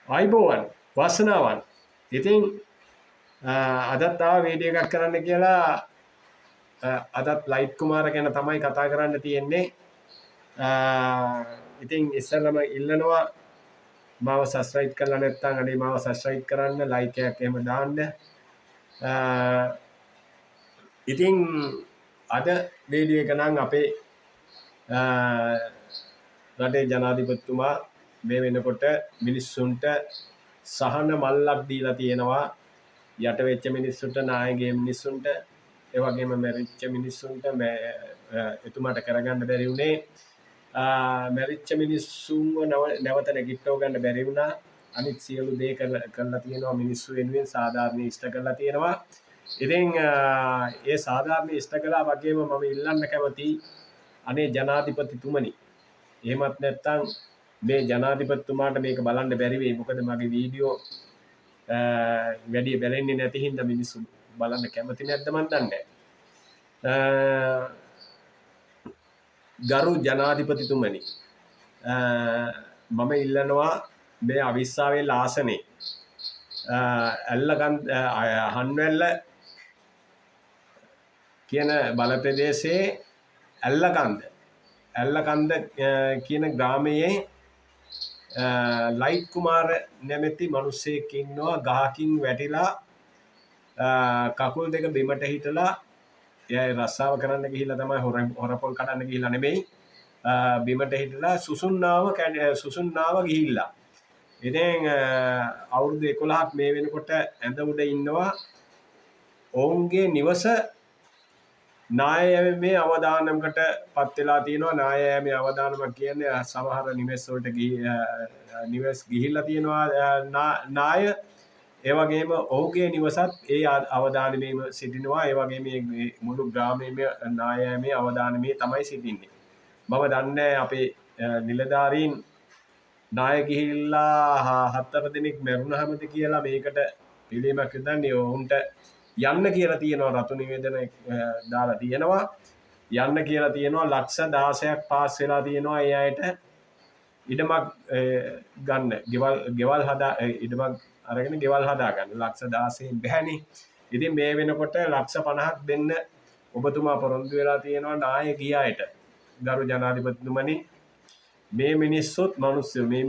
ආයිබෝවන් වාසනාවන්. ඉතින් අදත් ආව වීඩියෝ එකක් කරන්න කියලා අදත් ලයිට් කුමාර ගැන තමයි කතා කරන්න තියෙන්නේ. ඉතින් ඉස්සෙල්ලම ඉල්ලනවා මාව සබ්ස්ක්‍රයිබ් කරලා නැත්නම් අනේ මාව සබ්ස්ක්‍රයිබ් කරන්න, ලයික් එකක් එහෙම දාන්න. ඉතින් අද වීඩියෝ එක නම් අපේ රටේ ජනාධිපතිතුමා මේ වෙනකොට මිනිස්සුන්ට සහන මල්ලක් දීලා තියෙනවා. යට වෙච්ච මිනිස්සුන්ට, නායකගේ මිනිස්සුන්ට, ඒ වගේම මැරිච්ච මිනිස්සුන්ට එතුමාට කරගන්න බැරි වුණේ. මැරිච්ච මිනිස්සුන්ව නැවත නැගිටව ගන්න බැරි වුණා. අනිත් සියලු දේ කරලා තියෙනවා මිනිස්සු වෙනුවෙන් සාධාරණ ඉෂ්ට කරලා තියෙනවා. ඉතින් ඒ සාධාරණ ඉෂ්ට කළා වගේම මම ඉල්ලන්න කැමතියි අනේ ජනාධිපතිතුමනි, එහෙමත් නැත්නම් මේ ජනාධිපතිතුමාට මේක බලන්න බැරි වෙයි. මොකද මගේ වීඩියෝ වැඩි බැලෙන්නේ නැති හින්දා මිනිස්සු බලන්න කැමති නැද්ද මන් දන්නේ නැහැ. ගරු ජනාධිපතිතුමනි, මම ඉල්ලනවා මේ අවිස්සාවේ ආසනේ හන්වැල්ල කියන බල ප්‍රදේශයේ ඇල්ලකන්ද කියන ග්‍රාමයේ ලයිට් කුමාර නැමැති මිනිහෙක් ඉන්නවා. ගහකින් වැටිලා කකුල් දෙක බිමට හිටලා, එයා රස්සාව කරන්න ගිහිල්ලා තමයි, හොරපොල් කඩන්න ගිහිල්ලා නෙමෙයි, බිමට හිටලා සුසුන්නාව ගිහිල්ලා. ඉතින් අවුරුදු 11ක් මේ වෙනකොට ඇඳ උඩ ඉන්නවා. ඔවුන්ගේ නිවස නායෑමේ අවදානමකට පත් වෙලා තියෙනවා. නායෑමේ අවදානම කියන්නේ සමහර නිවෙස් වලට නිවෙස් ගිහිල්ලා තියෙනවා නාය. ඒ වගේම ඔහුගේ නිවසත් ඒ අවදානමේම සිටිනවා. ඒ වගේම මේ මුළු ග්‍රාමයේම නායෑමේ අවදානමේ තමයි සිටින්නේ. මම දන්නේ අපේ නිලධාරීන් නාය ගිහිල්ලා 4 දිනක් මැරුණාමද කියලා මේකට පිළිමයක් යොදන්නේ. ඔවුන්ට යන්න කියලා තියෙනවා, රතු නිවේදන දාලා තියෙනවා. යන්න කියලා තියෙනවා. ලක්ෂ 16ක් පාස් වෙලා තියෙනවා. ඒ අයට ඉඩමක් ගන්න, ගෙවල් හදා ඉඩමක් අරගෙන ගෙවල් හදා ගන්න. ලක්ෂ 16න් බැහැනේ. ඉතින් මේ වෙනකොට ලක්ෂ 50ක් දෙන්න ඔබතුමා පොරොන්දු වෙලා තියෙනවා නාය ගිය අයට. ගරු ජනාධිපතිතුමනි, මේ මිනිස්සුත් මිනිස්සු, මේ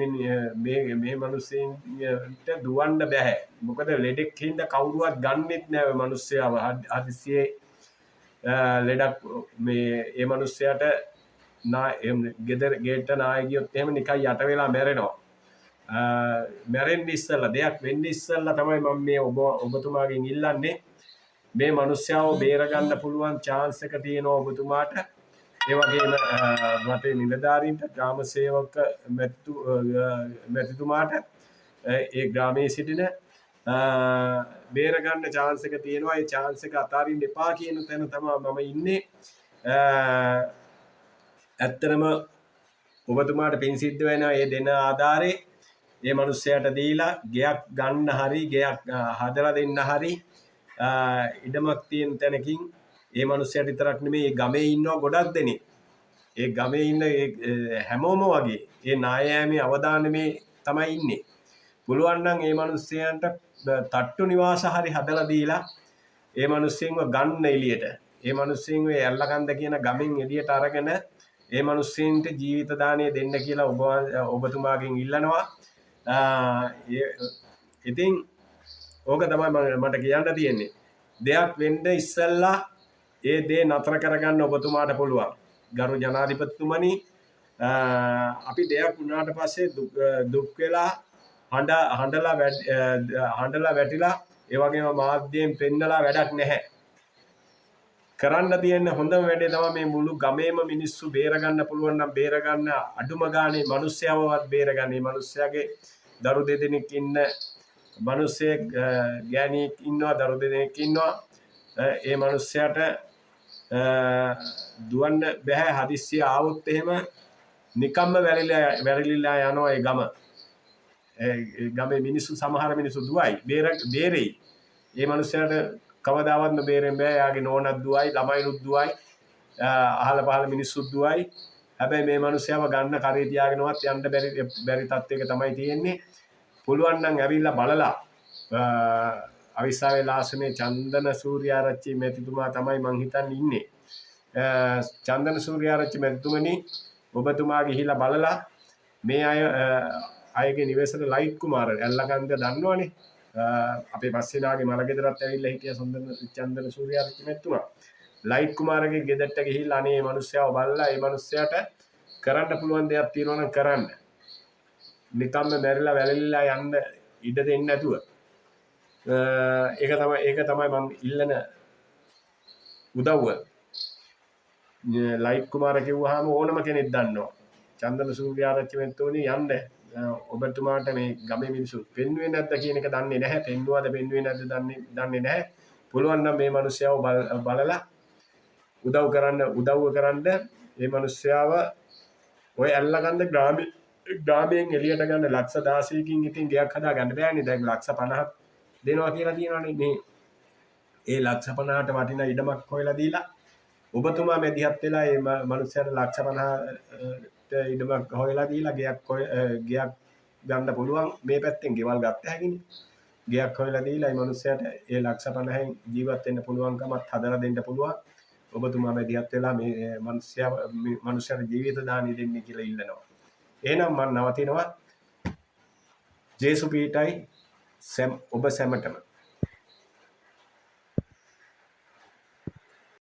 මිනිස්සුන්ට දුවන්න බෑ. මොකද ලෙඩෙක් හින්දා කවුරුවත් ගන්නෙත් නෑ මිනිස්සයව. හදිසියේ ලෙඩක් මේ මිනිස්සයාට ගෙදර ගේට නාය ගියොත් එහෙම නිකන් යට වෙලා මැරෙනවා. මැරෙන්න ඉස්සෙල්ලා, දෙයක් වෙන්න ඉස්සෙල්ලා තමයි මම මේ ඔබතුමාගෙන් ඉල්ලන්නේ. මේ මිනිස්සයව බේර ගන්න පුළුවන් chance එක තියෙනවා ඔබතුමාට. ඒ වගේම රටේ නිලධාරීන්ට, ග්‍රාම සේවක මැතිතුමාට, ඒ ග්‍රාමයේ සිටින බේර ගන්න chance එක තියෙනවා. ඒ chance එක අතාරින්න එපා කියන තැන තමයි මම ඉන්නේ. ඇත්තටම ඔබතුමාට පින් සිද්ධ වෙනවා ඒ දෙන ආධාරේ ඒ මිනිස්සයාට දීලා ගෙයක් ගන්න හරි, ගෙයක් හදලා දෙන්න හරි ඉඩමක් තියෙන තැනකින් ඒ මිනිස්සයාට විතරක් නෙමෙයි, ඒ ගමේ ඉන්නවා ගොඩක් දෙනෙක්. ඒ ගමේ ඉන්න හැමෝම වගේ ඒ නායෑමේ අවදානමේ තමයි ඉන්නේ. පුළුවන් නම් ඒ මිනිස්සයන්ට තට්ටු නිවාස හරි හදලා දීලා ඒ මිනිස්සුන්ව ගන්න එළියට. ඒ මිනිස්සුන්ව ඇල්ලකන්ද කියන ගමෙන් එළියට අරගෙන ඒ මිනිස්සුන්ට ජීවිත දාණය දෙන්න කියලා ඔබතුමාගෙන් ඉල්ලනවා. ඉතින් ඕක තමයි මට කියන්න තියෙන්නේ. දෙයක් වෙන්න ඉස්සෙල්ලා ඒ දේ නතර කරගන්න ඔබතුමාට පුළුවන්. ගරු ජනාධිපතිතුමනි, අපි දෙයක් වුණාට පස්සේ දුක් වෙලා හඬලා වැටිලා ඒ වගේම මාධ්‍යයෙන් පෙන්නලා වැඩක් නැහැ. කරන්න තියෙන හොඳම වැඩේ තමයි මේ මුළු ගමේම මිනිස්සු බේරගන්න පුළුවන් නම් බේරගන්න, අඩුම ගානේ මිනිස්සයවවත් බේරගන්න. මේ මිනිස්සයාගේ දරු දෙදෙනෙක් ඉන්න මිනිස්සෙක්, ගෑණියෙක් ඉන්නවා, දරු දෙදෙනෙක් ඉන්නවා. ඒ මිනිස්සයාට දුවන්න බෑ. හදිස්සිය ආවොත් එහෙම නිකම්ම වැරලිලා යනවා ඒ ගම. ගමේ මිනිස්සු, සමහර මිනිස්සු දුවයි, බේරෙයි. ඒ මිනිස්සයාට කවදාවත්ම බේරෙන්න බෑ. යාගේ නෝනක් දුවයි, ළමයිනුත් දුවයි, අහල පහල මිනිස්සුත් දුවයි. හැබැයි මේ මිනිස්සයව ගන්න කරේ තියාගෙනවත් යන්න බැරි තත්ත්වයක තමයි තියෙන්නේ. පුළුවන් නම් ඇවිල්ලා බලලා අවිස්සාවේ ලාසනේ චන්දන සූර්යාරච්චි මැතිතුමා තමයි මං හිතන්නේ ඉන්නේ. චන්දන සූර්යාරච්චි මැතිතුමනි ඔබතුමා ගිහිලා බලලා මේ අයගේ නිවෙසට ලයිට් කුමාර ඇල්ලකන්ද දන්නවනේ. අපේ පස්සේනාගේ මලගෙදරත් ඇවිල්ලා හිටිය චන්දන සූර්යාරච්චි මැතිතුමා. ලයිට් කුමාරගේ ගෙදරට ගිහිල්ලා අනේ මේ මිනිස්සයාව බලලා ඒ මිනිස්සයාට කරන්න පුළුවන් දෙයක් තියෙනවා නම් කරන්න. නිකම්ම මැරිලා වැළලිලා යන්න ඉඩ දෙන්නේ නැතුව. ඒක තමයි මම ඉල්ලන උදව්ව. ලයිට් කුමාර කිව්වහම ඕනම කෙනෙක් දන්නවා. චන්දන සූර්යාරච්චි මැතිතුමනි යන්න ඔබතුමාට මේ ගමේ මිනිස්සු පෙන්වුවේ නැද්ද කියන එක දන්නේ නැහැ. පෙන්වුවද පෙන්වුවේ නැද්ද දන්නේ නැහැ. පුළුවන් නම් මේ මිනිස්සයාව බලලා උදව්ව කරන්න මේ මිනිස්සයාව ඔය ඇල්ලගන්න ග්‍රාමයෙන් එළියට ගන්න ලක්ෂ 16කින් ඉතින් ගයක් හදා ගන්න බෑනේ. දැන් ලක්ෂ 50ක් දෙනවා කියලා තියෙනවානේ. මේ ඒ ලක්ෂ 50ට වටින ඉඩමක් හොයලා දීලා ඔබතුමා මැදිහත් වෙලා මේ මිනිස්සයාට ලක්ෂ 50ට ඉඩමක් හොයලා දීලා ගයක් ගන්න පුළුවන්. මේ පැත්තෙන් ගෙවල් ගත්ත හැකිනේ. ගයක් හොයලා දීලා මේ මිනිස්සයාට ඒ ලක්ෂ 50න් ජීවත් වෙන්න පුළුවන්කමත් හදලා දෙන්න පුළුවන්. ඔබතුමා මැදිහත් වෙලා මේ මනුෂ්‍යයාට ජීවිත දානි දෙන්න කියලා ඉල්ලනවා. එහෙනම් මම නවතිනවා. ජේසු පීඨයි ඔබ සැමටම